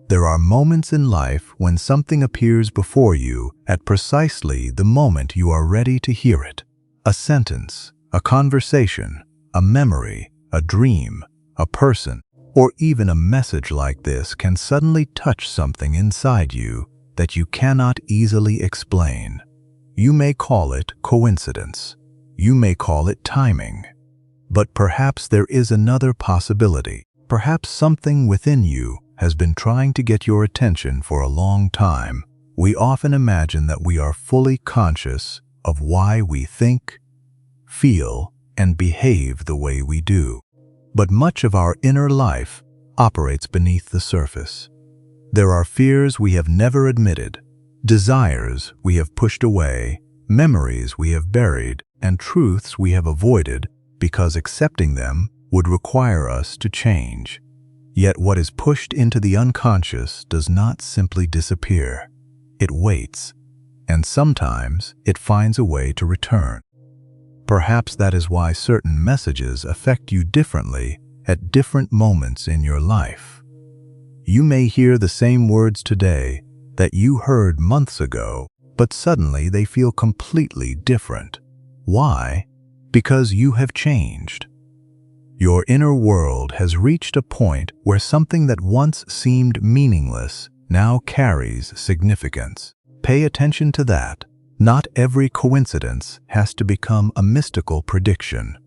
There are moments in life when something appears before you at precisely the moment you are ready to hear it. A sentence, a conversation, a memory, a dream, a person, or even a message like this can suddenly touch something inside you that you cannot easily explain. You may call it coincidence. You may call it timing. But perhaps there is another possibility. Perhaps something within you has been trying to get your attention for a long time. We often imagine that we are fully conscious of why we think, feel, and behave the way we do. But much of our inner life operates beneath the surface. There are fears we have never admitted, desires we have pushed away, memories we have buried, and truths we have avoided because accepting them would require us to change. Yet what is pushed into the unconscious does not simply disappear. It waits, and sometimes it finds a way to return. Perhaps that is why certain messages affect you differently at different moments in your life. You may hear the same words today that you heard months ago, but suddenly they feel completely different. Why? Because you have changed. Your inner world has reached a point where something that once seemed meaningless now carries significance. Pay attention to that. Not every coincidence has to become a mystical prediction.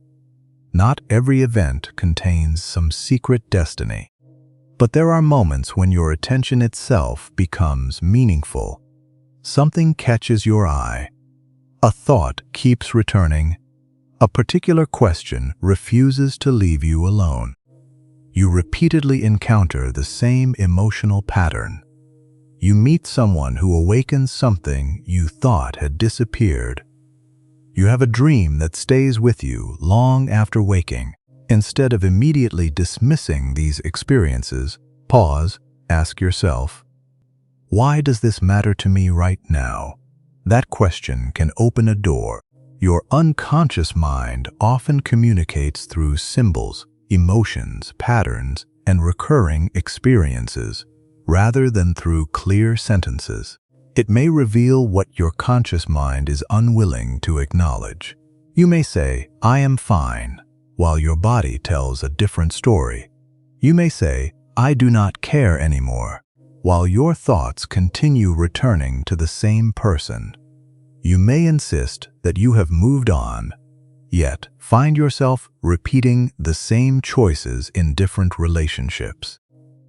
Not every event contains some secret destiny. But there are moments when your attention itself becomes meaningful. Something catches your eye. A thought keeps returning. A particular question refuses to leave you alone. You repeatedly encounter the same emotional pattern. You meet someone who awakens something you thought had disappeared. You have a dream that stays with you long after waking. Instead of immediately dismissing these experiences, pause, ask yourself, why does this matter to me right now? That question can open a door. Your unconscious mind often communicates through symbols, emotions, patterns, and recurring experiences, rather than through clear sentences. It may reveal what your conscious mind is unwilling to acknowledge. You may say, "I am fine," while your body tells a different story. You may say, "I do not care anymore," while your thoughts continue returning to the same person. You may insist that you have moved on, yet find yourself repeating the same choices in different relationships.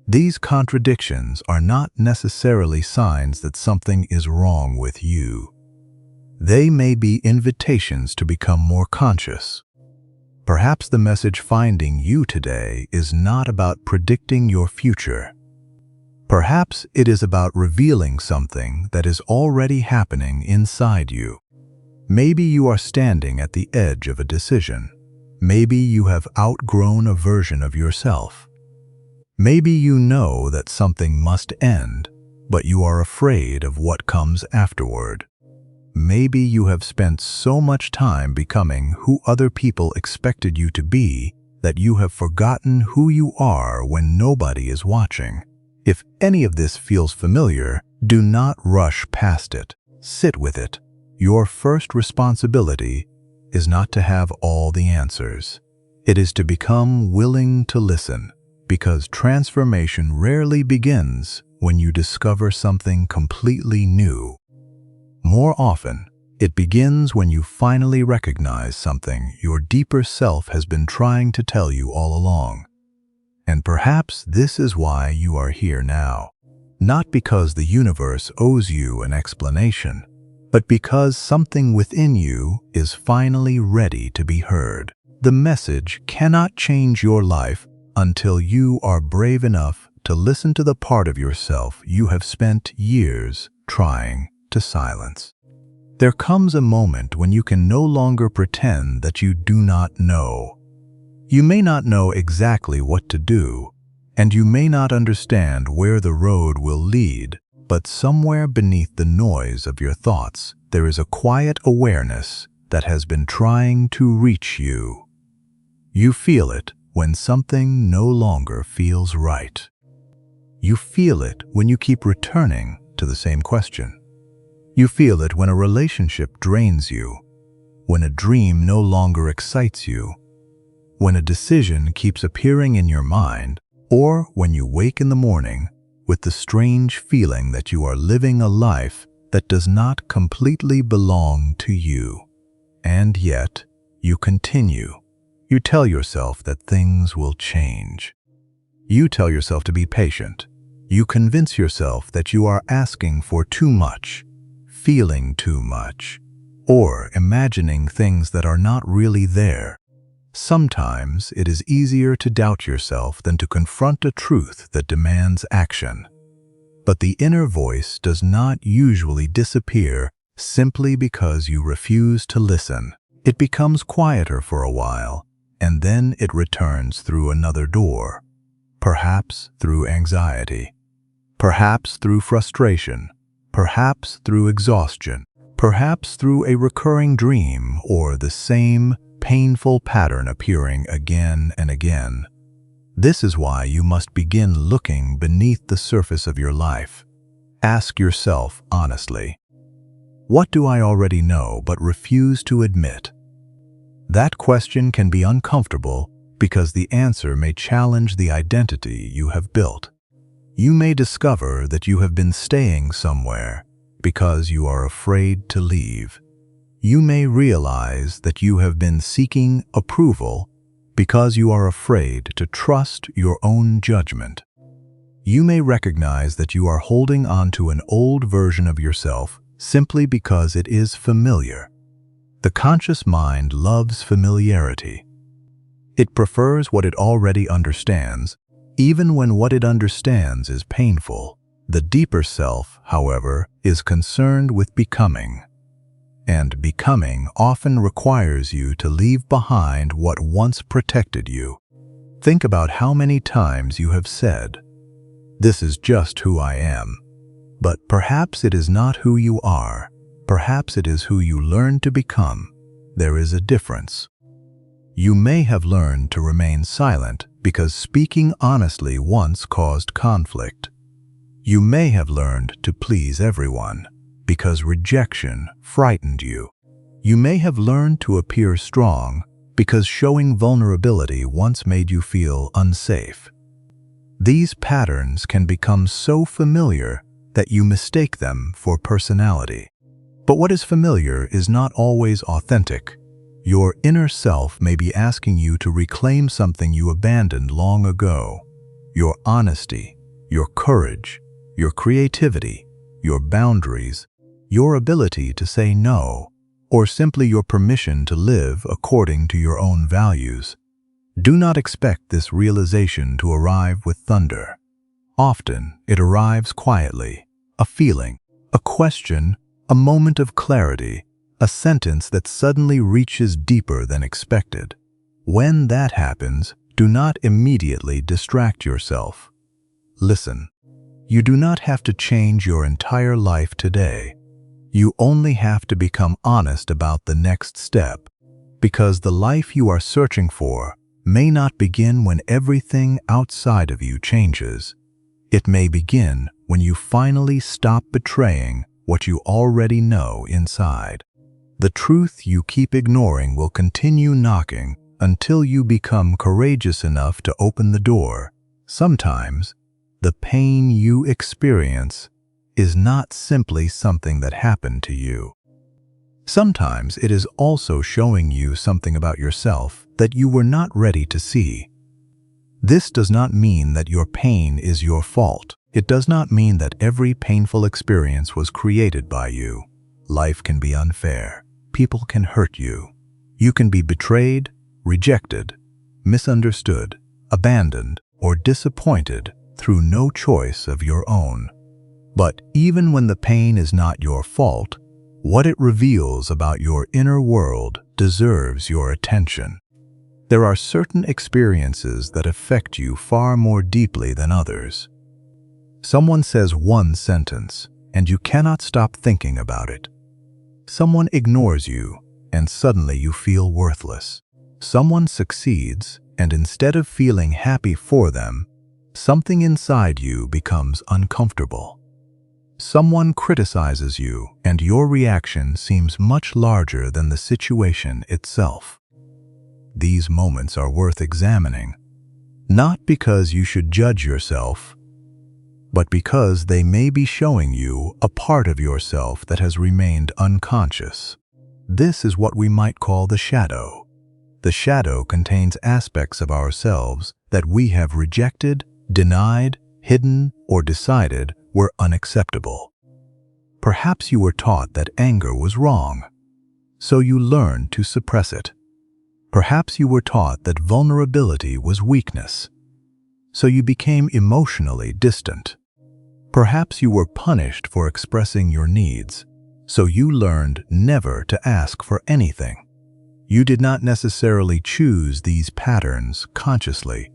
These contradictions are not necessarily signs that something is wrong with you. They may be invitations to become more conscious. Perhaps the message finding you today is not about predicting your future. Perhaps it is about revealing something that is already happening inside you. Maybe you are standing at the edge of a decision. Maybe you have outgrown a version of yourself. Maybe you know that something must end, but you are afraid of what comes afterward. Maybe you have spent so much time becoming who other people expected you to be that you have forgotten who you are when nobody is watching. If any of this feels familiar, do not rush past it. Sit with it. Your first responsibility is not to have all the answers. It is to become willing to listen, because transformation rarely begins when you discover something completely new. More often, it begins when you finally recognize something your deeper self has been trying to tell you all along. And perhaps this is why you are here now. Not because the universe owes you an explanation, but because something within you is finally ready to be heard. The message cannot change your life until you are brave enough to listen to the part of yourself you have spent years trying to silence. There comes a moment when you can no longer pretend that you do not know. You may not know exactly what to do, and you may not understand where the road will lead, but somewhere beneath the noise of your thoughts, there is a quiet awareness that has been trying to reach you. You feel it when something no longer feels right. You feel it when you keep returning to the same question. You feel it when a relationship drains you, when a dream no longer excites you, when a decision keeps appearing in your mind, or when you wake in the morning with the strange feeling that you are living a life that does not completely belong to you. And yet, you continue. You tell yourself that things will change. You tell yourself to be patient. You convince yourself that you are asking for too much, feeling too much, or imagining things that are not really there. Sometimes it is easier to doubt yourself than to confront a truth that demands action. But the inner voice does not usually disappear simply because you refuse to listen. It becomes quieter for a while, and then it returns through another door, perhaps through anxiety, perhaps through frustration, perhaps through exhaustion, perhaps through a recurring dream or the same painful pattern appearing again and again. This is why you must begin looking beneath the surface of your life. Ask yourself honestly, what do I already know but refuse to admit? That question can be uncomfortable because the answer may challenge the identity you have built. You may discover that you have been staying somewhere because you are afraid to leave. You may realize that you have been seeking approval because you are afraid to trust your own judgment. You may recognize that you are holding on to an old version of yourself simply because it is familiar. The conscious mind loves familiarity. It prefers what it already understands, even when what it understands is painful. The deeper self, however, is concerned with becoming. And becoming often requires you to leave behind what once protected you. Think about how many times you have said, "This is just who I am." But perhaps it is not who you are. Perhaps it is who you learned to become. There is a difference. You may have learned to remain silent because speaking honestly once caused conflict. You may have learned to please everyone because rejection frightened you. You may have learned to appear strong because showing vulnerability once made you feel unsafe. These patterns can become so familiar that you mistake them for personality. But what is familiar is not always authentic. Your inner self may be asking you to reclaim something you abandoned long ago. Your honesty, your courage, your creativity, your boundaries, your ability to say no, or simply your permission to live according to your own values. Do not expect this realization to arrive with thunder. Often, it arrives quietly, a feeling, a question, a moment of clarity, a sentence that suddenly reaches deeper than expected. When that happens, do not immediately distract yourself. Listen. You do not have to change your entire life today. You only have to become honest about the next step, because the life you are searching for may not begin when everything outside of you changes. It may begin when you finally stop betraying what you already know inside. The truth you keep ignoring will continue knocking until you become courageous enough to open the door. Sometimes, the pain you experience is not simply something that happened to you. Sometimes it is also showing you something about yourself that you were not ready to see. This does not mean that your pain is your fault. It does not mean that every painful experience was created by you. Life can be unfair. People can hurt you. You can be betrayed, rejected, misunderstood, abandoned, or disappointed through no choice of your own. But even when the pain is not your fault, what it reveals about your inner world deserves your attention. There are certain experiences that affect you far more deeply than others. Someone says one sentence, and you cannot stop thinking about it. Someone ignores you, and suddenly you feel worthless. Someone succeeds, and instead of feeling happy for them, Something inside you becomes uncomfortable. Someone criticizes you, and your reaction seems much larger than the situation itself. These moments are worth examining, not because you should judge yourself, but because they may be showing you a part of yourself that has remained unconscious. This is what we might call the shadow. The shadow contains aspects of ourselves that we have rejected, denied, hidden, or decided were unacceptable. Perhaps you were taught that anger was wrong, so you learned to suppress it. Perhaps you were taught that vulnerability was weakness, so you became emotionally distant. Perhaps you were punished for expressing your needs, so you learned never to ask for anything. You did not necessarily choose these patterns consciously.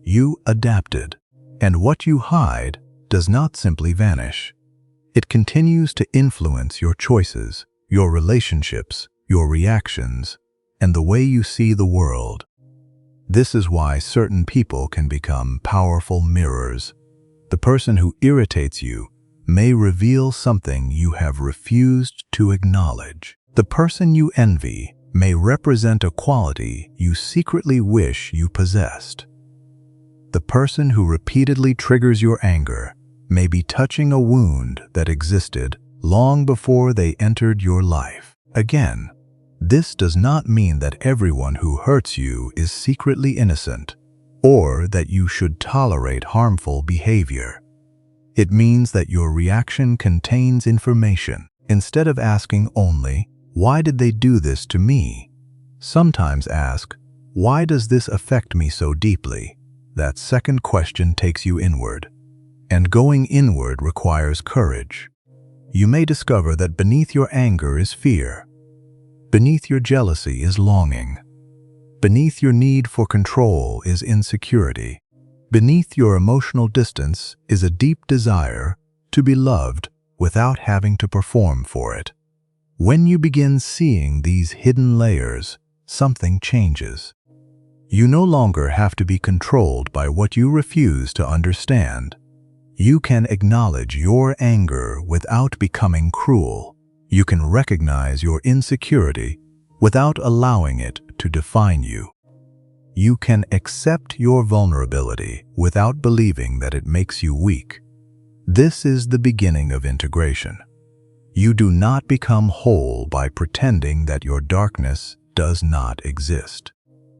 You adapted, and what you hide does not simply vanish. It continues to influence your choices, your relationships, your reactions, and the way you see the world. This is why certain people can become powerful mirrors. The person who irritates you may reveal something you have refused to acknowledge. The person you envy may represent a quality you secretly wish you possessed. The person who repeatedly triggers your anger may be touching a wound that existed long before they entered your life. Again, this does not mean that everyone who hurts you is secretly innocent, or that you should tolerate harmful behavior. It means that your reaction contains information. Instead of asking only, "Why did they do this to me?" sometimes ask, "Why does this affect me so deeply?" That second question takes you inward, and going inward requires courage. You may discover that beneath your anger is fear. Beneath your jealousy is longing. Beneath your need for control is insecurity. Beneath your emotional distance is a deep desire to be loved without having to perform for it. When you begin seeing these hidden layers, something changes. You no longer have to be controlled by what you refuse to understand. You can acknowledge your anger without becoming cruel. You can recognize your insecurity without allowing it to define you. You can accept your vulnerability without believing that it makes you weak. This is the beginning of integration. You do not become whole by pretending that your darkness does not exist.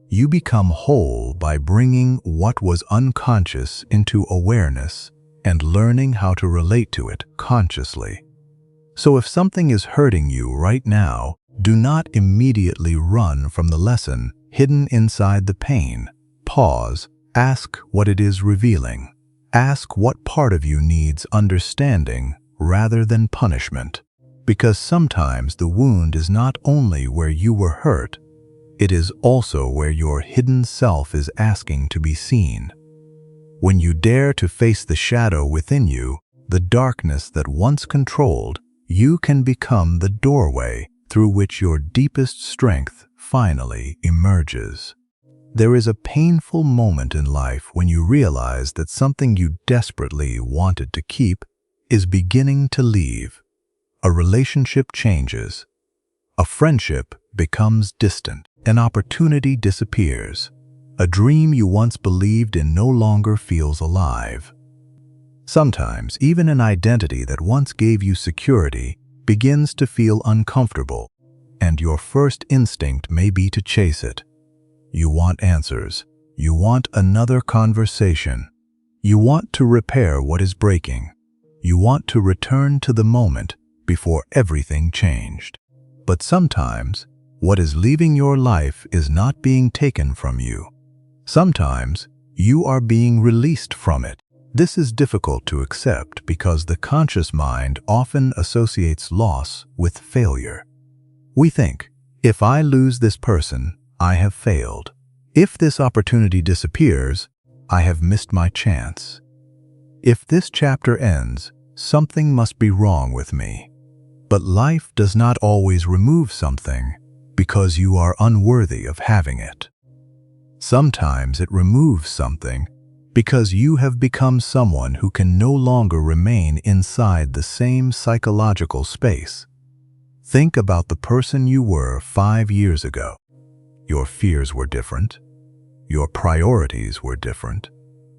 You become whole by bringing what was unconscious into awareness and learning how to relate to it consciously. So if something is hurting you right now, do not immediately run from the lesson hidden inside the pain. Pause. Ask what it is revealing. Ask what part of you needs understanding rather than punishment. Because sometimes the wound is not only where you were hurt, it is also where your hidden self is asking to be seen. When you dare to face the shadow within you, the darkness that once controlled, you can become the doorway through which your deepest strength finally emerges. There is a painful moment in life when you realize that something you desperately wanted to keep is beginning to leave. A relationship changes. A friendship becomes distant. An opportunity disappears. A dream you once believed in no longer feels alive. Sometimes, even an identity that once gave you security begins to feel uncomfortable, and your first instinct may be to chase it. You want answers. You want another conversation. You want to repair what is breaking. You want to return to the moment before everything changed. But sometimes, what is leaving your life is not being taken from you. Sometimes, you are being released from it. This is difficult to accept because the conscious mind often associates loss with failure. We think, if I lose this person, I have failed. If this opportunity disappears, I have missed my chance. If this chapter ends, something must be wrong with me. But life does not always remove something because you are unworthy of having it. Sometimes it removes something because you have become someone who can no longer remain inside the same psychological space. Think about the person you were 5 years ago. Your fears were different. Your priorities were different.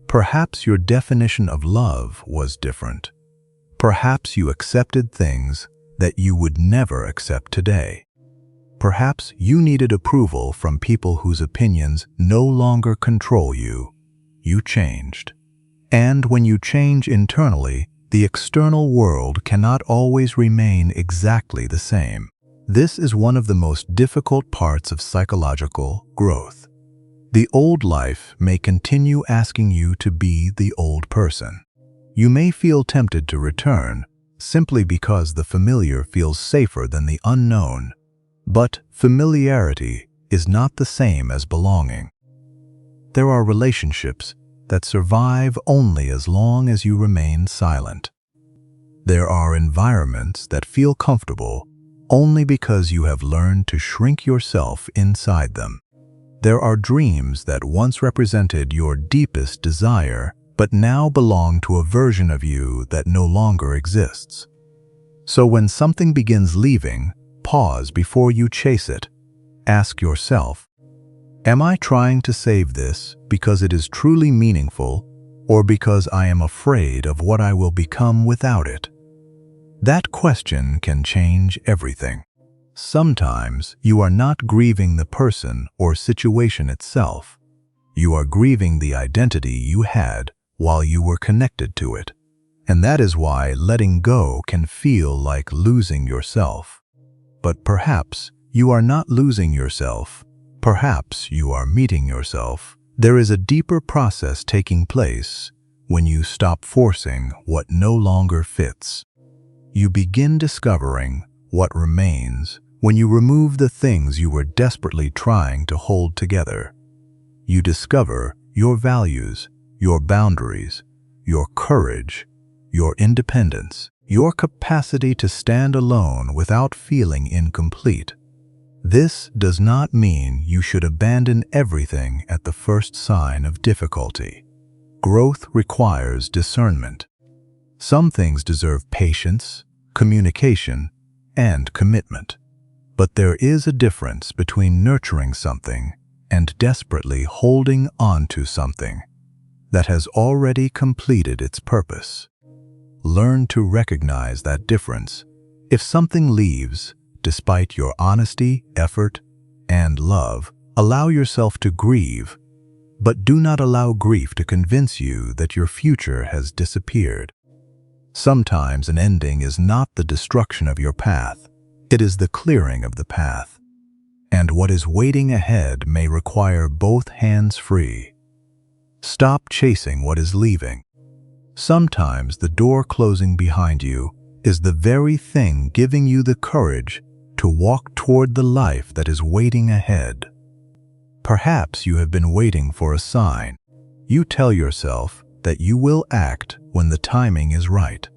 Perhaps your definition of love was different. Perhaps you accepted things that you would never accept today. Perhaps you needed approval from people whose opinions no longer control you. You changed. And when you change internally, the external world cannot always remain exactly the same. This is one of the most difficult parts of psychological growth. The old life may continue asking you to be the old person. You may feel tempted to return, simply because the familiar feels safer than the unknown. But familiarity is not the same as belonging. There are relationships that survive only as long as you remain silent. There are environments that feel comfortable only because you have learned to shrink yourself inside them. There are dreams that once represented your deepest desire, but now belong to a version of you that no longer exists. So when something begins leaving, pause before you chase it. Ask yourself, am I trying to save this because it is truly meaningful, or because I am afraid of what I will become without it? That question can change everything. Sometimes you are not grieving the person or situation itself. You are grieving the identity you had while you were connected to it. And that is why letting go can feel like losing yourself. But perhaps you are not losing yourself. Perhaps you are meeting yourself. There is a deeper process taking place when you stop forcing what no longer fits. You begin discovering what remains when you remove the things you were desperately trying to hold together. You discover your values, your boundaries, your courage, your independence, your capacity to stand alone without feeling incomplete. This does not mean you should abandon everything at the first sign of difficulty. Growth requires discernment. Some things deserve patience, communication, and commitment. But there is a difference between nurturing something and desperately holding on to something that has already completed its purpose. Learn to recognize that difference. If something leaves, despite your honesty, effort, and love, allow yourself to grieve, but do not allow grief to convince you that your future has disappeared. Sometimes an ending is not the destruction of your path, it is the clearing of the path. And what is waiting ahead may require both hands free. Stop chasing what is leaving. Sometimes the door closing behind you is the very thing giving you the courage to walk toward the life that is waiting ahead. Perhaps you have been waiting for a sign. You tell yourself that you will act when the timing is right,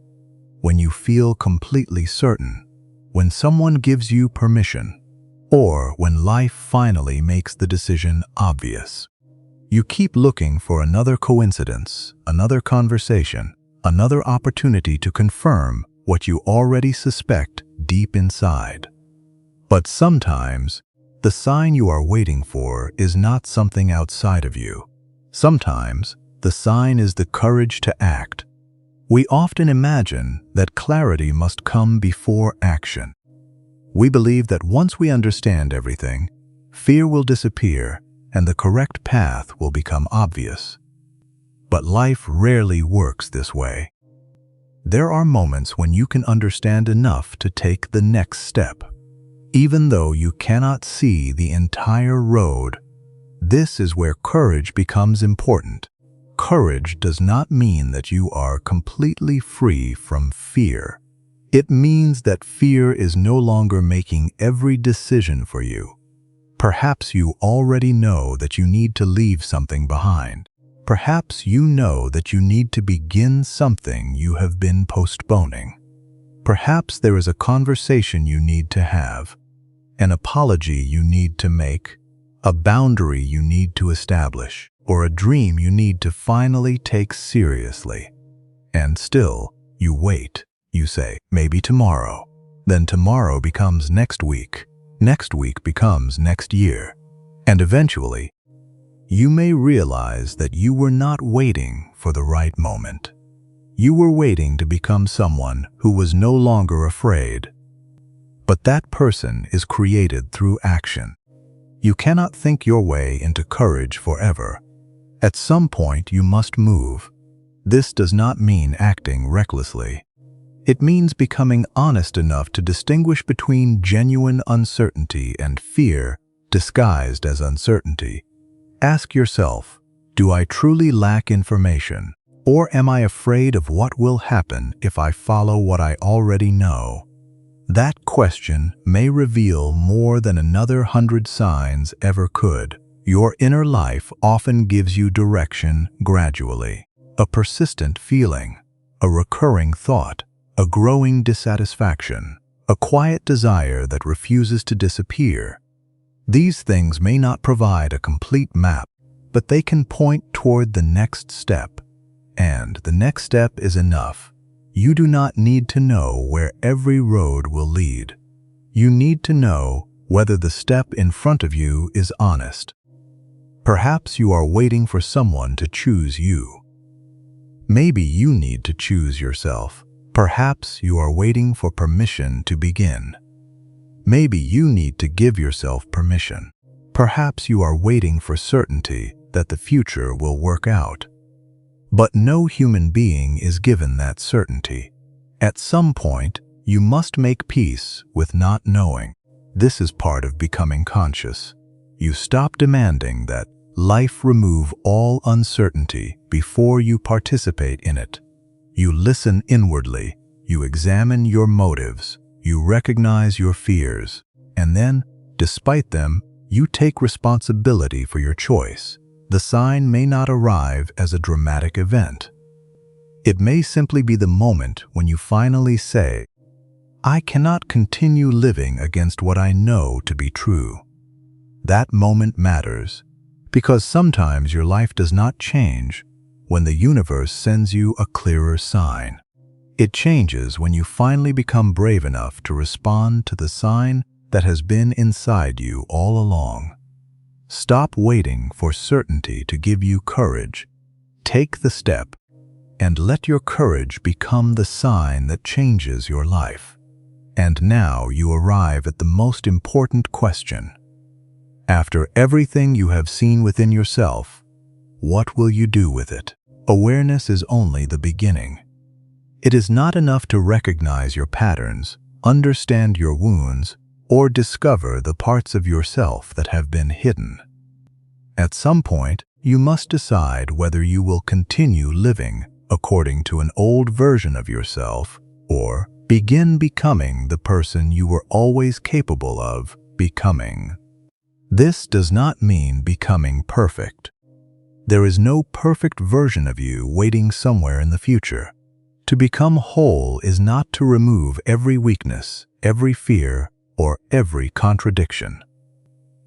when you feel completely certain, when someone gives you permission, or when life finally makes the decision obvious. You keep looking for another coincidence, another conversation, another opportunity to confirm what you already suspect deep inside. But sometimes, the sign you are waiting for is not something outside of you. Sometimes, the sign is the courage to act. We often imagine that clarity must come before action. We believe that once we understand everything, fear will disappear and the correct path will become obvious. But life rarely works this way. There are moments when you can understand enough to take the next step. Even though you cannot see the entire road, this is where courage becomes important. Courage does not mean that you are completely free from fear. It means that fear is no longer making every decision for you. Perhaps you already know that you need to leave something behind. Perhaps you know that you need to begin something you have been postponing. Perhaps there is a conversation you need to have, an apology you need to make, a boundary you need to establish. or a dream you need to finally take seriously. And still, you wait. You say, maybe tomorrow. Then tomorrow becomes next week. Next week becomes next year. And eventually, you may realize that you were not waiting for the right moment. You were waiting to become someone who was no longer afraid. But that person is created through action. You cannot think your way into courage forever. At some point, you must move. This does not mean acting recklessly. It means becoming honest enough to distinguish between genuine uncertainty and fear disguised as uncertainty. Ask yourself, do I truly lack information, or am I afraid of what will happen if I follow what I already know? That question may reveal more than another 100 signs ever could. Your inner life often gives you direction gradually, a persistent feeling, a recurring thought, a growing dissatisfaction, a quiet desire that refuses to disappear. These things may not provide a complete map, but they can point toward the next step. And the next step is enough. You do not need to know where every road will lead. You need to know whether the step in front of you is honest. Perhaps you are waiting for someone to choose you. Maybe you need to choose yourself. Perhaps you are waiting for permission to begin. Maybe you need to give yourself permission. Perhaps you are waiting for certainty that the future will work out. But no human being is given that certainty. At some point, you must make peace with not knowing. This is part of becoming conscious. You stop demanding that life remove all uncertainty before you participate in it. You listen inwardly, you examine your motives, you recognize your fears, and then, despite them, you take responsibility for your choice. The sign may not arrive as a dramatic event. It may simply be the moment when you finally say, I cannot continue living against what I know to be true. That moment matters, because sometimes your life does not change when the universe sends you a clearer sign. It changes when you finally become brave enough to respond to the sign that has been inside you all along. Stop waiting for certainty to give you courage. Take the step, and let your courage become the sign that changes your life. And now you arrive at the most important question. After everything you have seen within yourself, what will you do with it? Awareness is only the beginning. It is not enough to recognize your patterns, understand your wounds, or discover the parts of yourself that have been hidden. At some point, you must decide whether you will continue living according to an old version of yourself or begin becoming the person you were always capable of becoming. This does not mean becoming perfect. There is no perfect version of you waiting somewhere in the future. To become whole is not to remove every weakness, every fear, or every contradiction.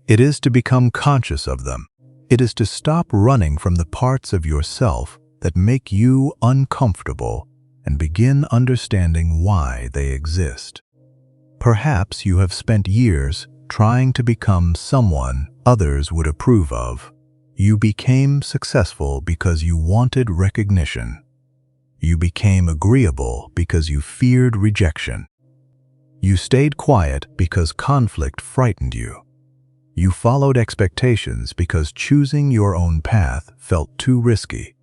It is to become conscious of them. It is to stop running from the parts of yourself that make you uncomfortable and begin understanding why they exist. Perhaps you have spent years trying to become someone others would approve of. You became successful because you wanted recognition. You became agreeable because you feared rejection. You stayed quiet because conflict frightened you. You followed expectations because choosing your own path felt too risky.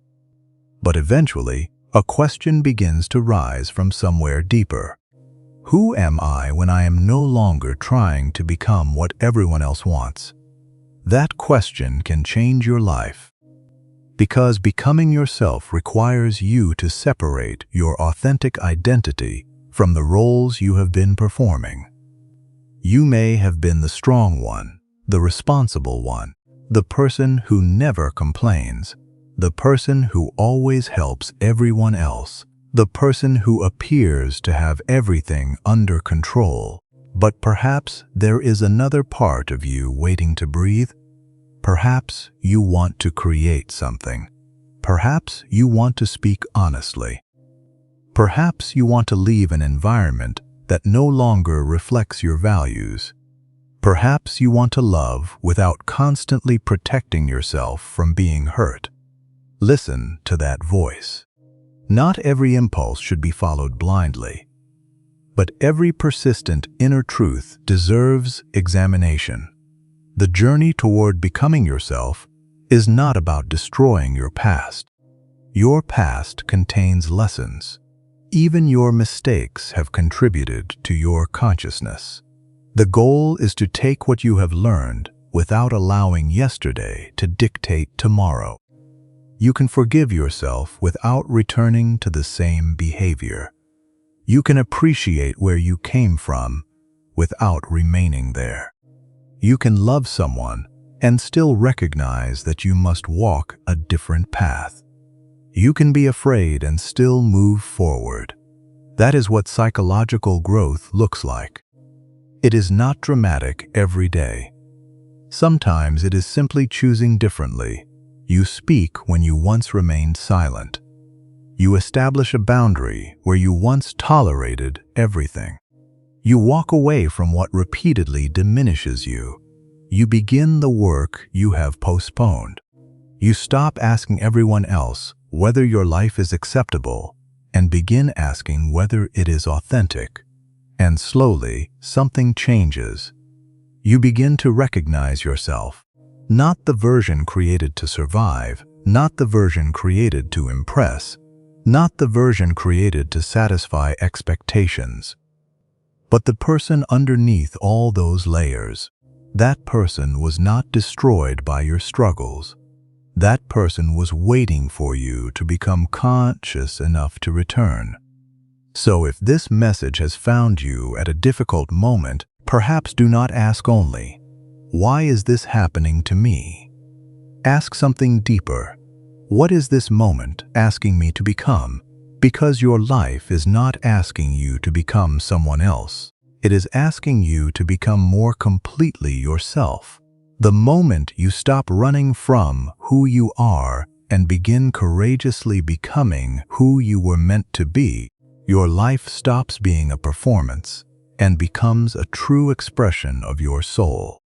But eventually, a question begins to rise from somewhere deeper. Who am I when I am no longer trying to become what everyone else wants? That question can change your life. Because becoming yourself requires you to separate your authentic identity from the roles you have been performing. You may have been the strong one, the responsible one, the person who never complains, the person who always helps everyone else, the person who appears to have everything under control. But perhaps there is another part of you waiting to breathe. Perhaps you want to create something. Perhaps you want to speak honestly. Perhaps you want to leave an environment that no longer reflects your values. Perhaps you want to love without constantly protecting yourself from being hurt. Listen to that voice. Not every impulse should be followed blindly, but every persistent inner truth deserves examination. The journey toward becoming yourself is not about destroying your past. Your past contains lessons. Even your mistakes have contributed to your consciousness. The goal is to take what you have learned without allowing yesterday to dictate tomorrow. You can forgive yourself without returning to the same behavior. You can appreciate where you came from without remaining there. You can love someone and still recognize that you must walk a different path. You can be afraid and still move forward. That is what psychological growth looks like. It is not dramatic every day. Sometimes it is simply choosing differently. You speak when you once remained silent. You establish a boundary where you once tolerated everything. You walk away from what repeatedly diminishes you. You begin the work you have postponed. You stop asking everyone else whether your life is acceptable and begin asking whether it is authentic. And slowly, something changes. You begin to recognize yourself, not the version created to survive, not the version created to impress, not the version created to satisfy expectations, but the person underneath all those layers. That person was not destroyed by your struggles. That person was waiting for you to become conscious enough to return. So if this message has found you at a difficult moment, perhaps do not ask only, "Why is this happening to me?" Ask something deeper. What is this moment asking me to become? Because your life is not asking you to become someone else. It is asking you to become more completely yourself. The moment you stop running from who you are and begin courageously becoming who you were meant to be, your life stops being a performance and becomes a true expression of your soul.